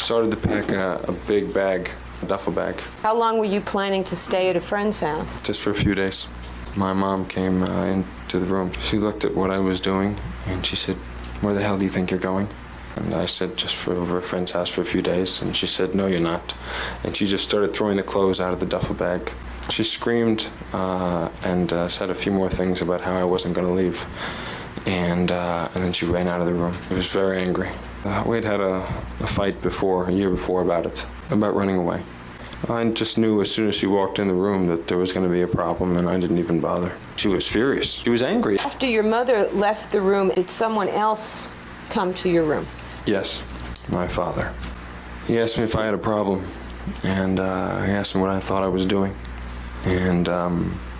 started to pack a big bag, a duffel bag. How long were you planning to stay at a friend's house? Just for a few days. My mom came into the room. She looked at what I was doing, and she said, "Where the hell do you think you're going?" And I said, "Just for over a friend's house for a few days." And she said, "No, you're not." And she just started throwing the clothes out of the duffel bag. She screamed and said a few more things about how I wasn't going to leave. And then she ran out of the room. I was very angry. We'd had a fight before, a year before, about running away. I just knew as soon as she walked in the room that there was going to be a problem, and I didn't even bother. She was furious. She was angry. After your mother left the room, did someone else come to your room? Yes, my father. He asked me if I had a problem, and he asked me what I thought I was doing. And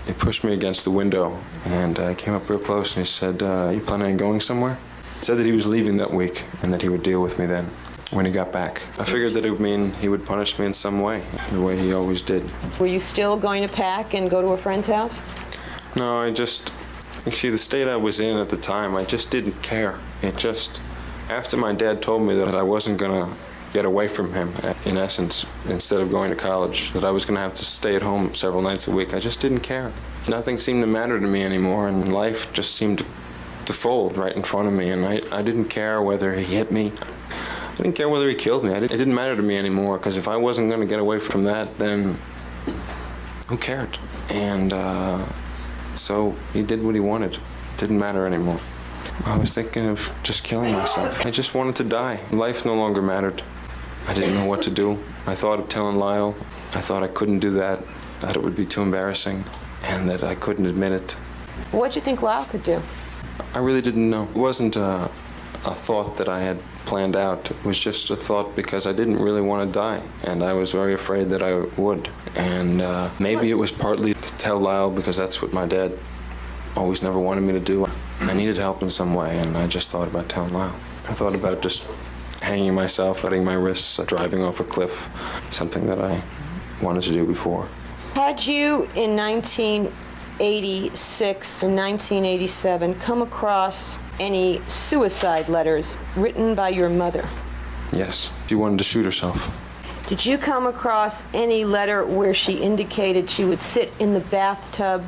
he pushed me against the window, and I came up real close, and he said, "You planning on going somewhere?" He said that he was leaving that week, and that he would deal with me then, when he got back. I figured that it would mean he would punish me in some way, the way he always did. Were you still going to pack and go to a friend's house? No, you see, the state I was in at the time, I just didn't care. After my dad told me that I wasn't going to get away from him, in essence, instead of going to college, that I was going to have to stay at home several nights a week, I just didn't care. Nothing seemed to matter to me anymore, and life just seemed to fold right in front of me, and I didn't care whether he hit me. I didn't care whether he killed me. It didn't matter to me anymore, because if I wasn't going to get away from that, then who cared? And so he did what he wanted. It didn't matter anymore. I was thinking of just killing myself. I just wanted to die. Life no longer mattered. I didn't know what to do. I thought of telling Lyle. I thought I couldn't do that it would be too embarrassing, and that I couldn't admit it. What did you think Lyle could do? I really didn't know. It wasn't a thought that I had planned out. It was just a thought because I didn't really want to die, and I was very afraid that I would. And maybe it was partly to tell Lyle, because that's what my dad always never wanted me to do. I needed help in some way, and I just thought about telling Lyle. I thought about just hanging myself, cutting my wrists, driving off a cliff, something that I wanted to do before. Had you, in 1986 and 1987, come across any suicide letters written by your mother? Yes, she wanted to shoot herself. Did you come across any letter where she indicated she would sit in the bathtub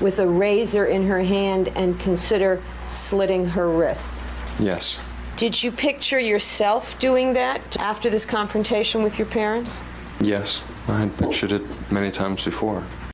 with a razor in her hand and consider slitting her wrists? Yes. Did you picture yourself doing that after this confrontation with your parents? Yes, I had pictured it many times before.